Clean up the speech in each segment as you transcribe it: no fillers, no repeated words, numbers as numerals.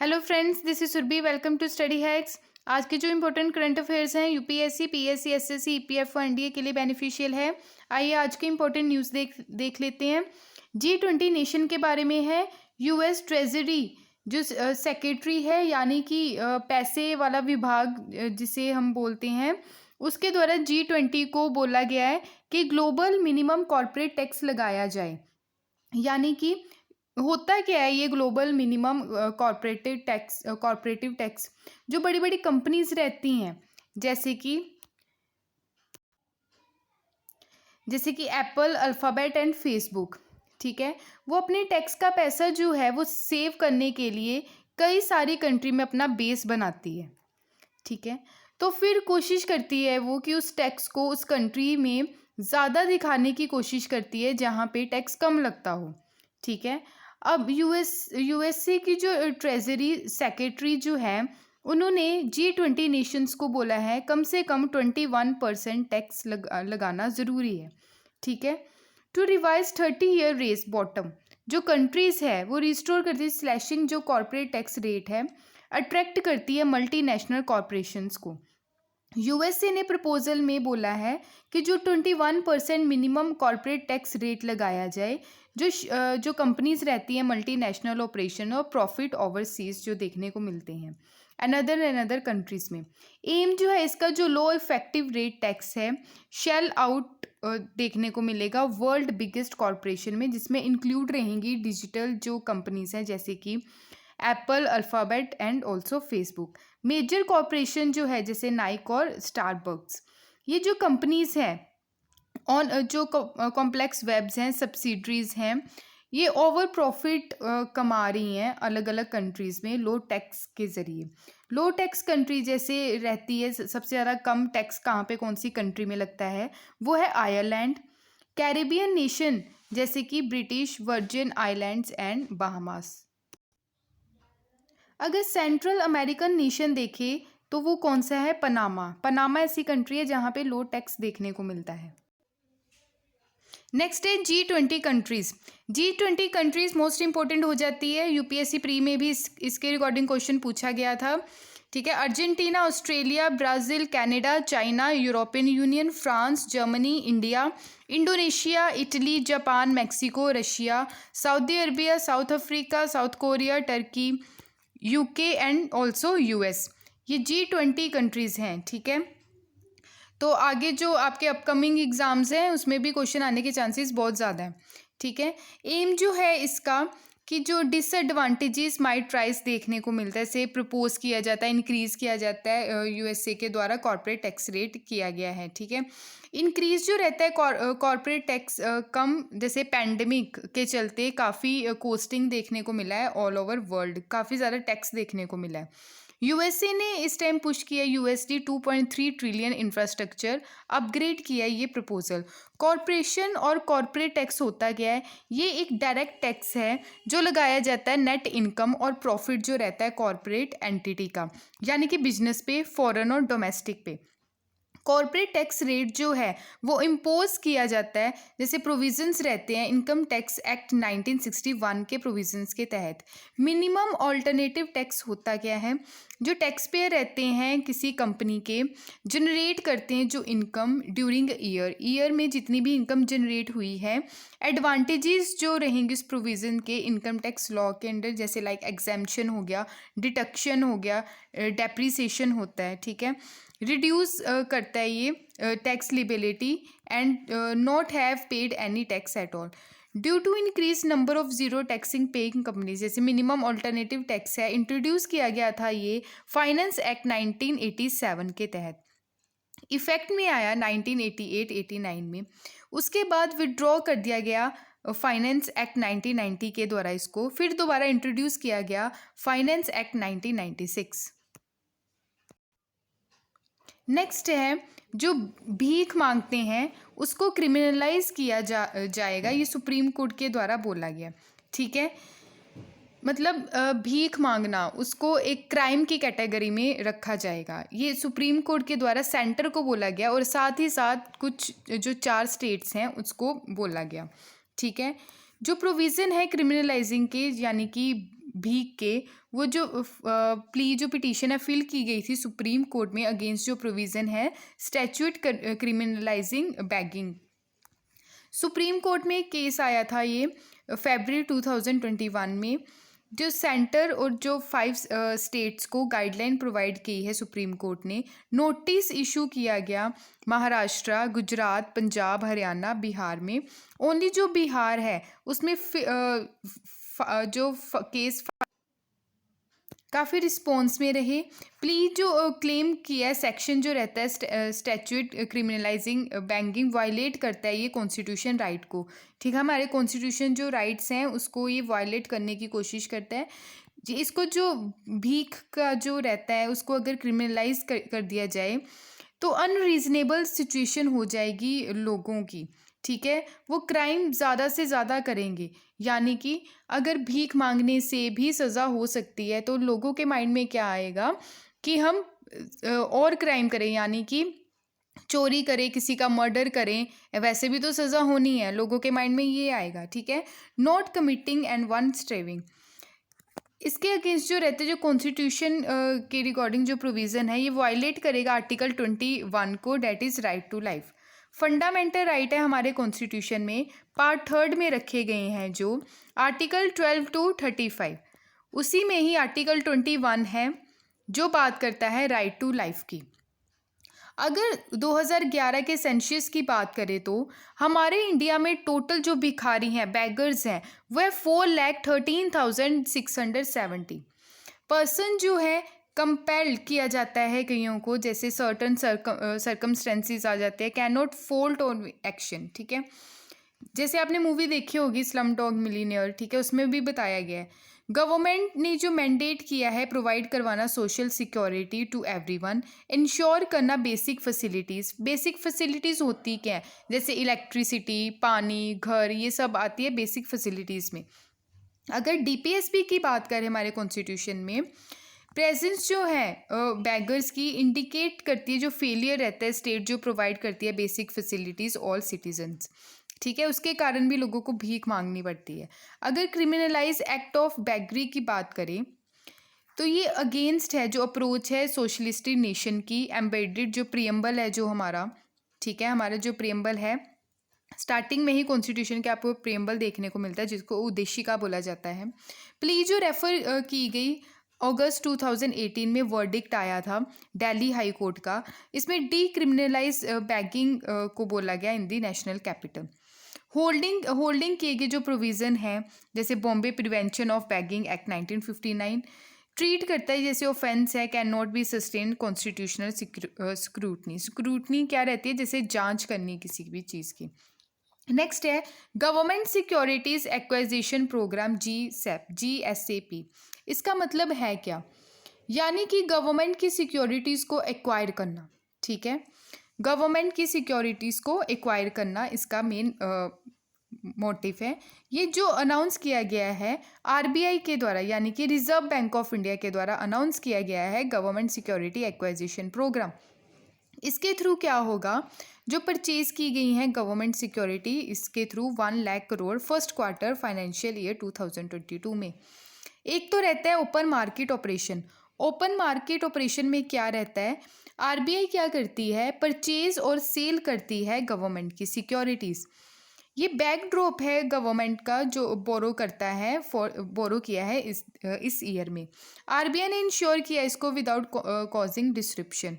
Hello friends, this is Surabhi. Welcome to Study Hacks. आज के जो इंपॉर्टेंट करंट अफेयर्स हैं UPSC, PSC, SSC, EPFO, NDA के लिए बेनिफिशियल है। आइए आज के इंपॉर्टेंट न्यूज़ देख लेते हैं। G20 नेशन के बारे में है। यूएस ट्रेजरी जो सेक्रेटरी है, यानी कि पैसे वाला विभाग जिसे हम बोलते हैं, उसके द्वारा G20 को बोला गया है कि ग्लोबल मिनिमम कॉर्पोरेट टैक्स लगाया जाए। यानी कि होता क्या है ये ग्लोबल मिनिमम कॉर्पोरेटिव टैक्स, जो बड़ी बड़ी कंपनीज रहती हैं, जैसे कि एप्पल, अल्फ़ाबेट एंड फेसबुक, ठीक है, वो अपने टैक्स का पैसा जो है वो सेव करने के लिए कई सारी कंट्री में अपना बेस बनाती है। ठीक है, तो फिर कोशिश करती है वो कि उस टैक्स को उस कंट्री में ज़्यादा दिखाने की कोशिश करती है जहाँ पे टैक्स कम लगता हो। ठीक है, अब यूएसए की जो ट्रेजरी सेक्रेटरी जो है, उन्होंने G20 नेशंस को बोला है कम से कम 21% टैक्स लगाना ज़रूरी है। ठीक है, to revise 30-year race bottom, जो कंट्रीज़ है वो रिस्टोर करती है स्लैशिंग जो कॉर्पोरेट टैक्स रेट है, अट्रैक्ट करती है मल्टीनेशनल कॉरपोरेशंस को। यूएसए ने प्रपोजल में बोला है कि जो 21% मिनिमम कॉर्पोरेट टैक्स रेट लगाया जाए, जो कंपनीज रहती हैं मल्टीनेशनल ऑपरेशन और प्रॉफिट ओवरसीज जो देखने को मिलते हैं अनदर कंट्रीज में। एम जो है इसका जो लो इफेक्टिव रेट टैक्स है शेल आउट देखने को मिलेगा वर्ल्ड बिगेस्ट कॉरपोरेशन में, जिसमें इंक्लूड रहेंगी डिजिटल जो कंपनीज हैं जैसे कि Apple, Alphabet and also Facebook. Major corporation जो है जैसे नाइक और स्टारबक्स, ये जो कंपनीज हैं ऑन जो कॉम्प्लेक्स वेब्स हैं, सब्सिडरीज हैं, ये ओवर प्रॉफिट कमा रही हैं अलग अलग कंट्रीज़ में लो टैक्स के ज़रिए। लो टैक्स कंट्री जैसे रहती है, सबसे ज़्यादा कम टैक्स कहाँ पे कौन सी कंट्री में लगता है, वो है आयरलैंड। कैरेबियन नेशन जैसे कि British virgin islands and Bahamas. अगर सेंट्रल अमेरिकन नेशन देखे तो वो कौन सा है, पनामा ऐसी कंट्री है जहाँ पे लो टैक्स देखने को मिलता है। नेक्स्ट है G20 countries. G20 countries most important हो जाती है, यूपीएससी प्री में भी इसके रिगार्डिंग क्वेश्चन पूछा गया था। ठीक है, Argentina, Australia, Brazil, Canada, China, European union, France, Germany, India, Indonesia, Italy, Japan, Mexico, Russia, Saudi Arabia, south Africa, south Korea, Turkey, UK and also US. ये G20 कंट्रीज़ हैं। ठीक है, तो आगे जो आपके अपकमिंग एग्ज़ाम्स हैं उसमें भी क्वेश्चन आने के चांसेस बहुत ज़्यादा हैं। ठीक है, एम जो है इसका कि जो डिसएडवांटेजेस माइट प्राइस देखने को मिलता है, से प्रपोज किया जाता है, इंक्रीज़ किया जाता है, यूएसए के द्वारा कॉर्पोरेट टैक्स रेट किया गया है। ठीक है, इंक्रीज़ जो रहता है कॉर्पोरेट टैक्स कम, जैसे पैंडमिक के चलते काफ़ी कोस्टिंग देखने को मिला है ऑल ओवर वर्ल्ड, काफ़ी ज़्यादा टैक्स देखने को मिला है। यूएसए ने इस टाइम पुश किया USD 2.3 ट्रिलियन इंफ्रास्ट्रक्चर, अपग्रेड किया ये प्रपोजल। कॉरपोरेशन और कॉर्पोरेट टैक्स होता क्या है, ये एक डायरेक्ट टैक्स है जो लगाया जाता है नेट इनकम और प्रॉफिट जो रहता है कॉर्पोरेट एंटिटी का, यानी कि बिजनेस पे, फॉरेन और डोमेस्टिक पे। कॉर्पोरेट टैक्स रेट जो है वो इम्पोज किया जाता है, जैसे प्रोविजंस रहते हैं इनकम टैक्स एक्ट 1961 के प्रोविजंस के तहत। मिनिमम ऑल्टरनेटिव टैक्स होता क्या है, जो टैक्स पेयर रहते हैं किसी कंपनी के, जनरेट करते हैं जो इनकम ड्यूरिंग ईयर में जितनी भी इनकम जनरेट हुई है, एडवांटेजेस जो रहेंगे इस प्रोविज़न के इनकम टैक्स लॉ के अंडर, जैसे लाइक एग्जेम्पशन हो गया, डिडक्शन हो गया, डेप्रीसिएशन होता है। ठीक है, रिड्यूस करता है ये tax liability and not have paid any tax at all due to increase number of zero taxing paying companies. जैसे मिनिमम ऑल्टरनेटिव टैक्स है, इंट्रोड्यूस किया गया था ये फाइनेंस एक्ट 1987 के तहत, इफेक्ट में आया 1988-89 में। उसके बाद विड्रॉ कर दिया गया फाइनेंस एक्ट 1990 के द्वारा, इसको फिर दोबारा इंट्रोड्यूस किया गया फाइनेंस एक्ट 1996। नेक्स्ट है जो भीख मांगते हैं उसको क्रिमिनलाइज किया जाएगा, ये सुप्रीम कोर्ट के द्वारा बोला गया। ठीक है, मतलब भीख मांगना उसको एक क्राइम की कैटेगरी में रखा जाएगा, ये सुप्रीम कोर्ट के द्वारा सेंटर को बोला गया, और साथ ही साथ कुछ जो 4 स्टेट्स हैं उसको बोला गया। ठीक है, जो प्रोविज़न है क्रिमिनलाइजिंग के, यानी कि भीख के वो जो प्ली जो पिटीशन है फिल की गई थी सुप्रीम कोर्ट में अगेंस्ट जो प्रोविज़न है स्टैट्यूट क्रिमिनलाइजिंग बैगिंग। सुप्रीम कोर्ट में एक केस आया था ये फरवरी 2021 में, जो सेंटर और जो 5 स्टेट्स को गाइडलाइन प्रोवाइड की है सुप्रीम कोर्ट ने। नोटिस इशू किया गया महाराष्ट्र, गुजरात, पंजाब, हरियाणा, बिहार में। ओनली जो बिहार है उसमें केस काफ़ी रिस्पॉन्स में रहे। प्ली जो क्लेम किया है सेक्शन जो रहता है स्टैट्यूट क्रिमिनलाइजिंग बैंकिंग वायलेट करता है ये कॉन्स्टिट्यूशन राइट को। ठीक है, हमारे कॉन्स्टिट्यूशन जो राइट्स हैं उसको ये वायलेट करने की कोशिश करता है जी। इसको जो भीख का जो रहता है उसको अगर क्रिमिनलाइज कर दिया जाए तो अनरीजनेबल सिचुएशन हो जाएगी लोगों की। ठीक है, वो क्राइम ज़्यादा से ज़्यादा करेंगे, यानी कि अगर भीख मांगने से भी सज़ा हो सकती है तो लोगों के माइंड में क्या आएगा कि हम और क्राइम करें, यानी कि चोरी करें, किसी का मर्डर करें, वैसे भी तो सज़ा होनी है, लोगों के माइंड में ये आएगा। ठीक है, नॉट कमिटिंग एंड वन स्ट्रेविंग, इसके अगेंस्ट जो रहते जो कॉन्स्टिट्यूशन के रिकॉर्डिंग जो प्रोविज़न है ये वायलेट करेगा आर्टिकल 21 को, that is right to life. Fundamental right है हमारे कॉन्स्टिट्यूशन में, पार्ट 3 में रखे गए हैं जो आर्टिकल 12 to 35, उसी में ही आर्टिकल 21 है जो बात करता है राइट टू लाइफ की। अगर 2011 के सेंसस की बात करें तो हमारे इंडिया में टोटल जो भिखारी हैं, बैगर्स हैं, वह 4,13,670 पर्सन जो है कंपेल्ड किया जाता है कईयों को, जैसे सर्टन सर्कमस्टेंसेस आ जाते हैं, can not fold on action. ठीक है, जैसे आपने मूवी देखी होगी स्लम डॉग मिलियनेयर, ठीक है, उसमें भी बताया गया है गवर्नमेंट ने जो मैंडेट किया है प्रोवाइड करवाना social security to everyone, ensure करना बेसिक फैसिलिटीज़। बेसिक फैसिलिटीज़ होती क्या है, जैसे इलेक्ट्रिसिटी, पानी, घर, ये सब आती है बेसिक फैसिलिटीज़ में। अगर डीपीएसपी की बात करें हमारे कॉन्स्टिट्यूशन में, प्रेजेंस जो है बैगर्स की इंडिकेट करती है जो फेलियर रहता है स्टेट जो प्रोवाइड करती है बेसिक फैसिलिटीज़ ऑल सिटीजन्स। ठीक है, उसके कारण भी लोगों को भीख मांगनी पड़ती है। अगर क्रिमिनलाइज एक्ट ऑफ बैगरी की बात करें तो ये अगेंस्ट है जो अप्रोच है सोशलिस्टिक नेशन की, एम्बेडेड जो प्रियम्बल है जो हमारा, ठीक है, हमारा जो प्रियम्बल है स्टार्टिंग में ही कॉन्स्टिट्यूशन के आपको प्रियम्बल देखने को मिलता है जिसको उद्देशिका बोला जाता है। प्ली जो रेफर की गई अगस्त 2018 में वर्डिक्ट आया था दिल्ली हाई कोर्ट का, इसमें डीक्रिमिनलाइज बैगिंग को बोला गया इन दी नेशनल कैपिटल। होल्डिंग किए गए जो प्रोविज़न है जैसे Bombay prevention of bagging act 1959 treat करता है जैसे ऑफेंस है, can not be sustain constitutional scrutiny. Scrutiny क्या रहती है, जैसे जांच करनी किसी भी चीज़ की। नेक्स्ट है government securities acquisition program GSAP। इसका मतलब है क्या, यानी कि गवर्नमेंट की सिक्योरिटीज़ को एक्वायर करना। ठीक है, गवर्नमेंट की सिक्योरिटीज़ को एक्वायर करना इसका मेन मोटिव है। ये जो अनाउंस किया गया है RBI के द्वारा, यानी कि रिजर्व बैंक ऑफ इंडिया के द्वारा अनाउंस किया गया है गवर्नमेंट सिक्योरिटी एक्वाइजिशन प्रोग्राम। इसके थ्रू क्या होगा, जो परचेज की गई हैं गवर्नमेंट सिक्योरिटी, इसके through 1 lakh crore first quarter financial year 2022 में। एक तो रहता है open market operation. Open market operation में क्या रहता है, RBI क्या करती है, परचेज और सेल करती है गवर्नमेंट की सिक्योरिटीज़। ये बैकड्रॉप है गवर्नमेंट का जो बोरो करता है, बोरो किया है इस ईयर में। RBI ने इंश्योर किया इसको विदाउट कॉजिंग डिस्ट्रप्शन।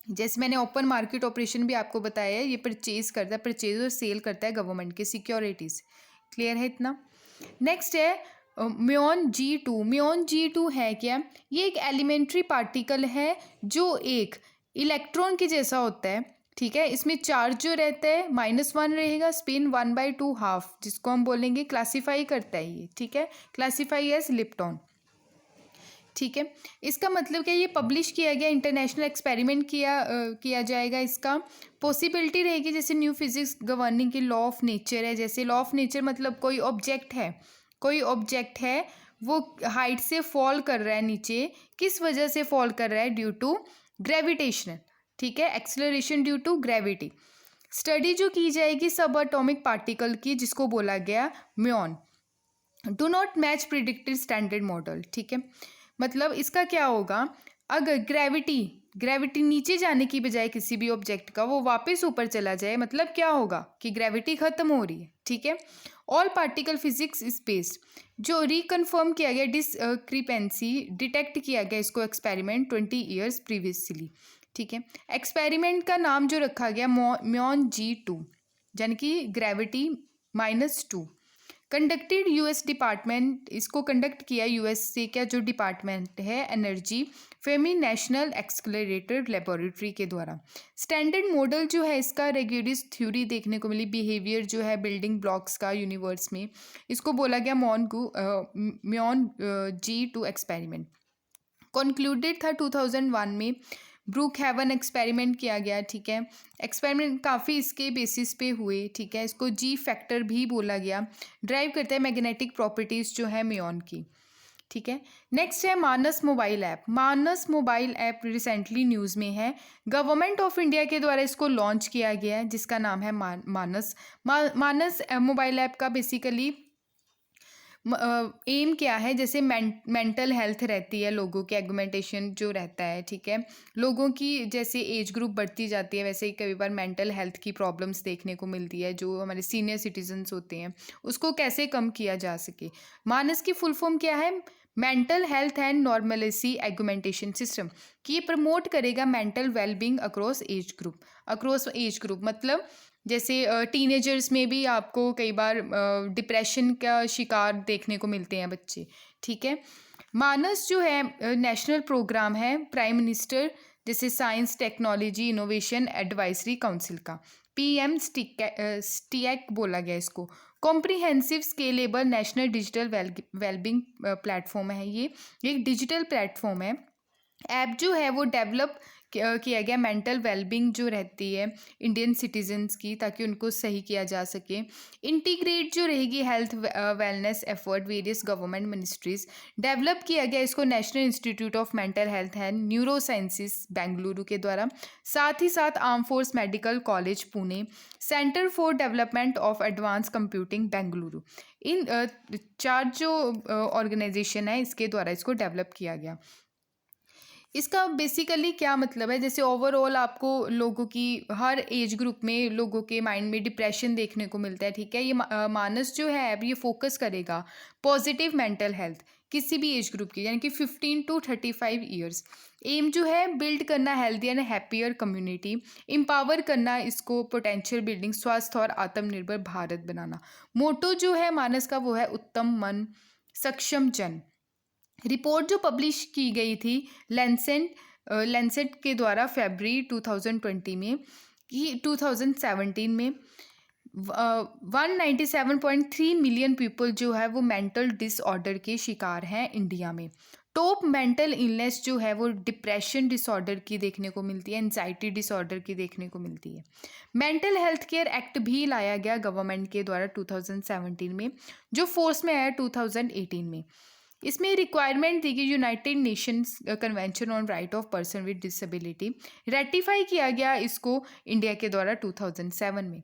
जैसे मैंने ओपन मार्केट ऑपरेशन भी आपको बताया है, ये परचेज करता है, परचेज और सेल करता है गवर्नमेंट की सिक्योरिटीज़। क्लियर है इतना। नेक्स्ट है म्योन G2। म्योन G2 है क्या, ये एक एलिमेंट्री पार्टिकल है जो एक इलेक्ट्रॉन के जैसा होता है। ठीक है, इसमें चार्ज जो रहता है -1 रहेगा, स्पिन 1/2 हाफ, जिसको हम बोलेंगे क्लासीफाई करता है ये। ठीक है, क्लासीफाई एज लिप्टॉन। ठीक है, इसका मतलब क्या, ये पब्लिश किया गया, इंटरनेशनल एक्सपेरिमेंट किया जाएगा। इसका पॉसिबिलिटी रहेगी जैसे न्यू फिजिक्स गवर्निंग की लॉ ऑफ नेचर है। जैसे लॉ ऑफ नेचर मतलब कोई ऑब्जेक्ट है वो हाइट से फॉल कर रहा है नीचे, किस वजह से फॉल कर रहा है, ड्यू टू ग्रेविटेशनल। ठीक है, acceleration due to gravity. Study जो की जाएगी सब एटॉमिक पार्टिकल की, जिसको बोला गया muon. Do not match predicted standard model, ठीक है। मतलब इसका क्या होगा, अगर ग्रेविटी नीचे जाने की बजाय किसी भी ऑब्जेक्ट का वो वापस ऊपर चला जाए, मतलब क्या होगा कि ग्रेविटी खत्म हो रही है, ठीक है। All particle physics is based, जो रिकन्फर्म किया गया डिसक्रिपेंसी डिटेक्ट किया गया इसको एक्सपेरिमेंट 20 ईयर्स प्रीवियसली, ठीक है। एक्सपेरिमेंट का नाम जो रखा गया म्योन G2, यानी कि ग्रेविटी -2। कंडक्टेड यूएस डिपार्टमेंट, इसको कंडक्ट किया यूएस से क्या जो डिपार्टमेंट है एनर्जी फेमी नेशनल एक्सक्लरेटर लेबोरेटरी के द्वारा। स्टैंडर्ड मॉडल जो है इसका रेग्यूलिस थ्योरी देखने को मिली, बिहेवियर जो है बिल्डिंग ब्लॉक्स का यूनिवर्स में, इसको बोला गया म्योन G2 एक्सपेरिमेंट। कंक्लूडेड था 2001 में। ब्रूक हेवन एक्सपेरिमेंट किया गया, ठीक है। एक्सपेरिमेंट काफ़ी इसके बेसिस पे हुए, ठीक है। इसको जी फैक्टर भी बोला गया, ड्राइव करता है मैग्नेटिक प्रॉपर्टीज़ जो है म्योन की, ठीक है। नेक्स्ट है मानस मोबाइल ऐप। मानस मोबाइल ऐप रिसेंटली न्यूज़ में है, गवर्नमेंट ऑफ इंडिया के द्वारा इसको लॉन्च किया गया है, जिसका नाम है मानस। मानस मोबाइल ऐप का बेसिकली एम क्या है, जैसे मेंटल हेल्थ रहती है लोगों की, एगुमेंटेशन जो रहता है, ठीक है। लोगों की जैसे एज ग्रुप बढ़ती जाती है वैसे ही कई बार मेंटल हेल्थ की प्रॉब्लम्स देखने को मिलती है, जो हमारे सीनियर सिटीजन्स होते हैं, उसको कैसे कम किया जा सके। मानस की फुल फॉर्म क्या है, मेंटल हेल्थ एंड नॉर्मलिसी एगुमेंटेशन सिस्टम, कि ये प्रमोट करेगा mental wellbeing across age group मतलब जैसे टीनेजर्स में भी आपको कई बार डिप्रेशन का शिकार देखने को मिलते हैं बच्चे, ठीक है। मानस जो है नेशनल प्रोग्राम है प्राइम मिनिस्टर जैसे science technology innovation advisory council का, PM स्टिएक बोला गया इसको। Comprehensive scalable national digital wellbeing platform है, ये एक डिजिटल प्लेटफॉर्म है। ऐप जो है वो डेवलप किया गया मेंटल वेलबींग जो रहती है इंडियन सिटीजन्स की, ताकि उनको सही किया जा सके। इंटीग्रेट जो रहेगी health wellness effort various government ministries, develop किया गया इसको national institute of mental health and neuro sciences Bengaluru के द्वारा, साथ ही साथ arm force medical college Pune, centre for development of advance computing Bengaluru, इन चार जो ऑर्गेनाइजेशन है इसके द्वारा इसको डेवलप किया गया। इसका बेसिकली क्या मतलब है, जैसे ओवरऑल आपको लोगों की हर एज ग्रुप में लोगों के माइंड में डिप्रेशन देखने को मिलता है, ठीक है। ये मानस जो है अब ये फोकस करेगा पॉजिटिव मेंटल हेल्थ किसी भी एज ग्रुप की, यानी कि 15 to 35 ईयर्स। एम जो है बिल्ड करना healthy and happier community, empower करना इसको पोटेंशियल बिल्डिंग, स्वस्थ और आत्मनिर्भर भारत बनाना। मोटो जो है मानस का वो है उत्तम मन सक्षम जन। रिपोर्ट जो पब्लिश की गई थी लेंसेट के द्वारा फरवरी 2020 में कि 2017 में 197.3 मिलियन पीपल जो है वो मेंटल डिसऑर्डर के शिकार हैं इंडिया में। टॉप मेंटल इलनेस जो है वो डिप्रेशन डिसऑर्डर की देखने को मिलती है, एंजाइटी डिसऑर्डर की देखने को मिलती है। मेंटल हेल्थ केयर एक्ट भी लाया गया गवर्नमेंट के द्वारा 2017 में, जो फोर्स में आया 2018 में। इसमें रिक्वायरमेंट दी गई United Nations convention on right of person with disability, ratify किया गया इसको इंडिया के द्वारा 2007 में।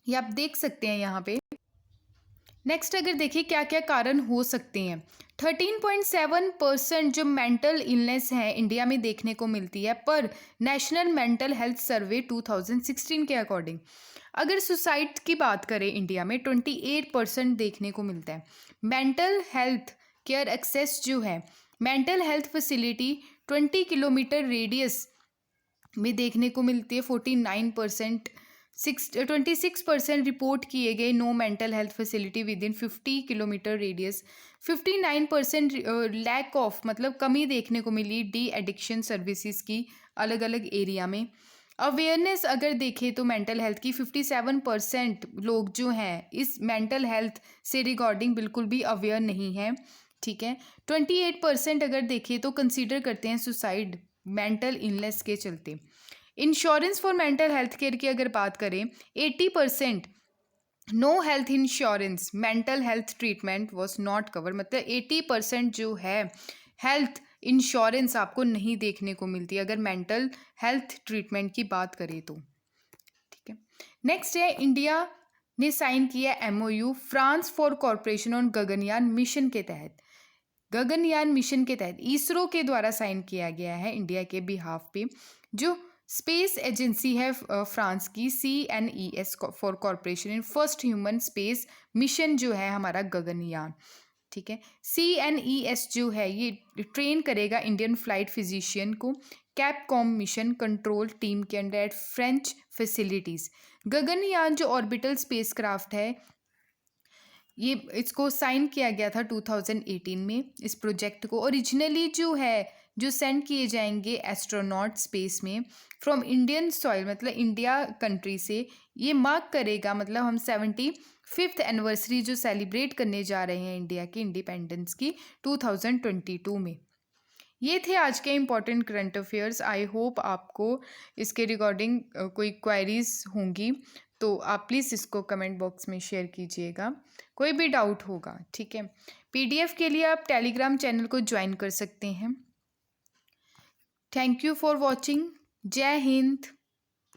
ये आप देख सकते हैं यहाँ पे। नेक्स्ट अगर देखिए क्या क्या कारण हो सकते हैं, 13.7% जो मेंटल इलनेस है इंडिया में देखने को मिलती है पर नेशनल मेंटल हेल्थ सर्वे 2016 के अकॉर्डिंग। अगर सुसाइड की बात करें इंडिया में 28% देखने को मिलता है। मेंटल हेल्थ केयर एक्सेस जो है, mental health facility 20 kilometre radius में देखने को मिलती है 49%। 26% रिपोर्ट किए गए no mental health facility within 50 kilometre radius. 59% lack of मतलब कमी देखने को मिली डी एडिक्शन सर्विसेज की अलग अलग एरिया में। अवेयरनेस अगर देखें तो मेंटल हेल्थ की 57% लोग जो हैं इस मेंटल हेल्थ से रिगार्डिंग बिल्कुल भी अवेयर नहीं है, ठीक है। 28% अगर देखें तो कंसीडर करते हैं सुसाइड मेंटल इलनेस के चलते। Insurance for mental health care की अगर बात करें 80% no health insurance mental health treatment was not cover, मतलब 80% जो है हेल्थ इंश्योरेंस आपको नहीं देखने को मिलती अगर मेंटल हेल्थ ट्रीटमेंट की बात करें तो, ठीक है। नेक्स्ट है इंडिया ने साइन किया MOU France for corporation on Gaganyaan mission के तहत। गगनयान मिशन के तहत इसरो के द्वारा साइन किया गया है इंडिया के बिहाफ पे। जो स्पेस एजेंसी है फ्रांस की CNES for corporation in first human space mission जो है हमारा गगनयान, ठीक है। CNES जो है ये ट्रेन करेगा इंडियन फ्लाइट फिजिशियन को कैपकॉम मिशन कंट्रोल टीम के under at French facilities. Gaganyaan जो ऑर्बिटल स्पेसक्राफ्ट है ये इसको साइन किया गया था 2018 में। इस प्रोजेक्ट को ओरिजिनली जो सेंड किए जाएंगे एस्ट्रोनॉट स्पेस में फ्रॉम इंडियन सॉइल, मतलब इंडिया कंट्री से। ये मार्क करेगा, मतलब हम 75th एनिवर्सरी जो सेलिब्रेट करने जा रहे हैं इंडिया की इंडिपेंडेंस की 2022 में। ये थे आज के important current affairs. I hope आपको इसके रिगार्डिंग कोई क्वेरीज होंगी तो आप प्लीज़ इसको कमेंट बॉक्स में शेयर कीजिएगा, कोई भी डाउट होगा, ठीक है। PDF के लिए आप टेलीग्राम चैनल को ज्वाइन कर सकते हैं। Thank you for watching. जय हिंद।